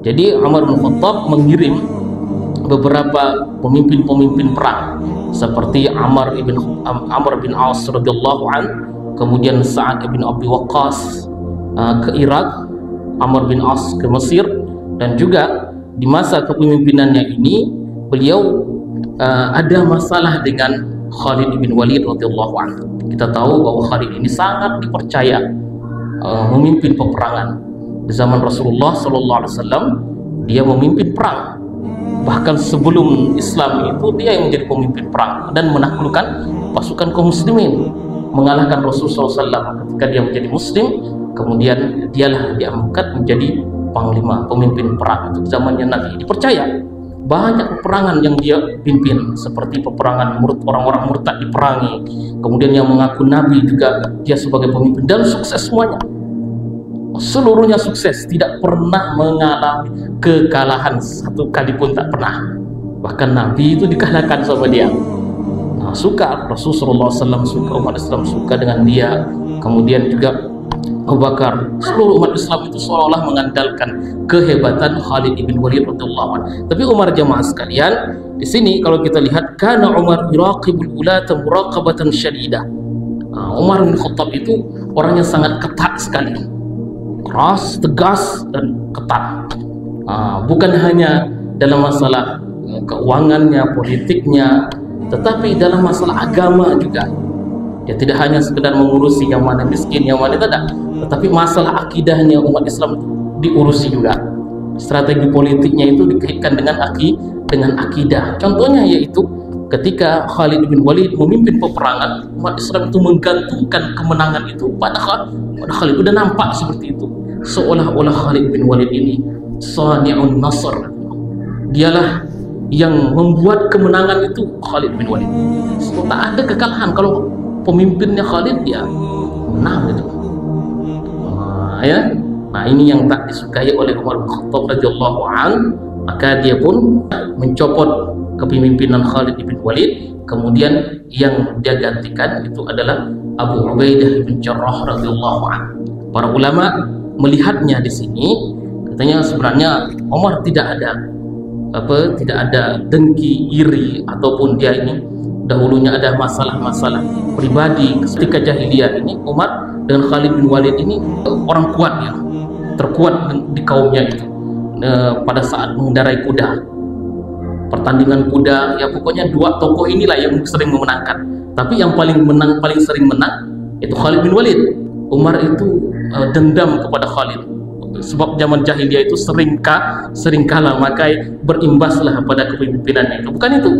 Jadi Umar bin Khattab mengirim beberapa pemimpin-pemimpin perang seperti Amr bin As radhiyallahu an, kemudian Sa'ad bin Abi Waqqas ke Irak, Amr bin As ke Mesir, dan juga di masa kepemimpinannya ini beliau ada masalah dengan Khalid bin Walid radhiyallahu an. Kita tahu bahwa Khalid ini sangat dipercaya memimpin peperangan. Di zaman Rasulullah SAW dia memimpin perang, bahkan sebelum Islam itu dia yang menjadi pemimpin perang dan menaklukkan pasukan kaum muslimin, mengalahkan Rasulullah SAW ketika dia menjadi muslim. Kemudian dialah diangkat menjadi panglima pemimpin perang untuk zamannya Nabi. Dipercaya banyak peperangan yang dia pimpin, seperti peperangan orang-orang murtad diperangi, kemudian yang mengaku Nabi juga dia sebagai pemimpin, dan sukses semuanya. Seluruhnya sukses, tidak pernah mengalami kekalahan satu kali pun, tak pernah. Bahkan Nabi itu dikalahkan sama dia. Nah, suka Rasulullah SAW, suka umat Islam suka dengan dia. Kemudian juga Abu Bakar, seluruh umat Islam itu seolah-olah mengandalkan kehebatan Khalid bin Walid radhiyallahu anhu. Tapi Umar, jamaah sekalian, di sini kalau kita lihat, kana Umar yuraqibul ulata muraqabatan syadidah. Umar bin Khattab itu orangnya sangat ketat sekali, keras, tegas, dan ketat. Bukan hanya dalam masalah keuangannya, politiknya, tetapi dalam masalah agama juga. Dia tidak hanya sekedar mengurusi yang mana miskin, yang mana tidak, tetapi masalah akidahnya umat Islam diurusi juga. Strategi politiknya itu dikaitkan dengan akidah. Contohnya yaitu ketika Khalid bin Walid memimpin peperangan, umat Islam itu menggantungkan kemenangan itu pada Khalid. Udah nampak seperti itu, seolah-olah Khalid bin Walid ini sani'un nasr, dialah yang membuat kemenangan itu Khalid bin Walid. So, tak ada kekalahan kalau pemimpinnya Khalid, dia menang gitu. Nah, ini yang tak disukai oleh Umar bin Khattab radhiyallahu an, maka dia pun mencopot kepemimpinan Khalid bin Walid. Kemudian yang dia gantikan itu adalah Abu Ubaidah bin Jarrah radhiyallahu an. Para ulama melihatnya di sini, katanya sebenarnya Umar tidak ada dengki, iri, ataupun dia ini dahulunya ada masalah-masalah pribadi. Ketika jahiliyah ini, Umar dengan Khalid bin Walid ini orang kuat, ya, terkuat di kaumnya itu. Pada saat mengendarai kuda, pertandingan kuda, ya pokoknya dua tokoh inilah yang sering memenangkan. Tapi yang paling sering menang itu Khalid bin Walid. Umar itu dendam kepada Khalid, sebab zaman jahiliyah itu sering kalah, maka berimbaslah pada kepemimpinannya itu. Bukan itu,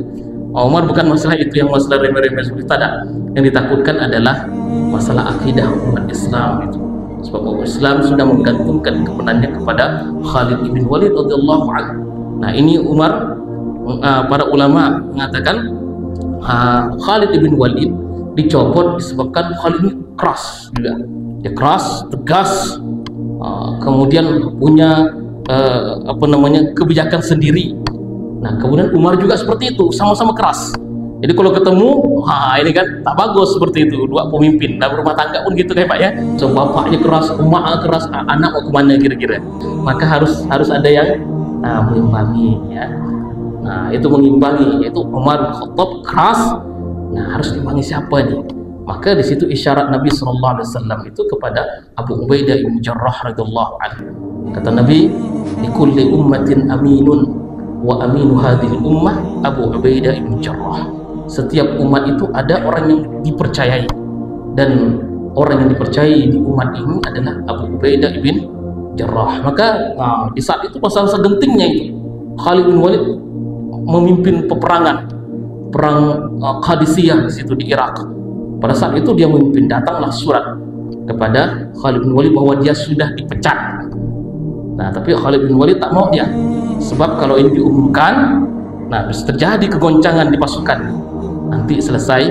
Umar bukan masalah itu, yang masalah remeh-remeh seperti tadi. Yang ditakutkan adalah masalah akidah umat Islam itu. Sebab umat Islam sudah menggantungkan kemenangannya kepada Khalid bin Walid radhiyallahu anhu. Nah, ini Umar, para ulama mengatakan Khalid bin Walid dicopot disebabkan Khalid ini keras juga. Dia keras, tegas, kemudian punya kebijakan sendiri. Nah, kemudian Umar juga seperti itu, sama-sama keras. Jadi kalau ketemu, ini kan tak bagus seperti itu. Dua pemimpin dalam rumah tangga pun gitu kan Pak, ya. So, bapaknya keras, emaknya keras, anak mau kemana kira-kira. Maka harus ada yang mengimbangi, ya. Nah, itu mengimbangi, yaitu Umar bin Khattab keras. Nah, harus diimbangi siapa nih? Maka di situ isyarat Nabi SAW itu kepada Abu Ubaidah bin Jarrah radhiyallahu anhu. Kata Nabi, "Likulli ummatin aminun wa aminu hadhihi ummah Abu Ubaidah bin Jarrah." Setiap umat itu ada orang yang dipercayai, dan orang yang dipercayai di umat ini adalah Abu Ubaidah bin Jarrah. Maka di saat itu masa-masa gentingnya itu, Khalid bin Walid memimpin peperangan perang Qadisiyah di situ di Irak. Pada saat itu dia memimpin, datanglah surat kepada Khalid bin Walid bahwa dia sudah dipecat. Nah, tapi Khalid bin Walid tak mau dia, sebab kalau ini diumumkan, nah bisa terjadi kegoncangan di pasukan. Nanti selesai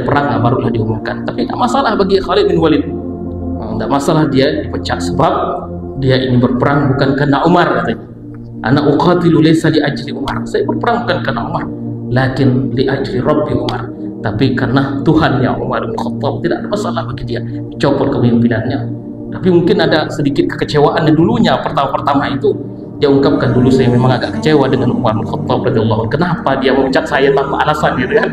perang, barulah diumumkan. Tapi tak masalah bagi Khalid bin Walid, tak masalah dia dipecat, sebab dia ini berperang bukan karena Umar, katanya. Ana uqatilu laysa li ajli Umar. Saya berperang bukan karena Umar, lakin li ajli Rabbi Umar. Tapi karena Tuhannya Umar bin Khattab, tidak ada masalah bagi dia. Dicopot kepemimpinannya Tapi mungkin ada sedikit kekecewaan dulunya, pertama-pertama itu dia ungkapkan, dulu saya memang agak kecewa dengan Umar bin Khattab radhiyallahu anhu. Kenapa dia memecat saya tanpa alasan gitu kan?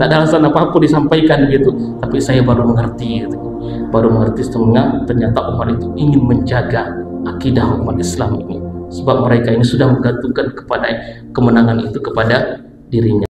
Tak ada alasan apapun disampaikan gitu. Tapi saya baru mengerti gitu. Baru mengerti sebenarnya ternyata Umar itu ingin menjaga akidah umat Islam ini. Sebab mereka ini sudah menggantungkan kepada kemenangan itu kepada dirinya.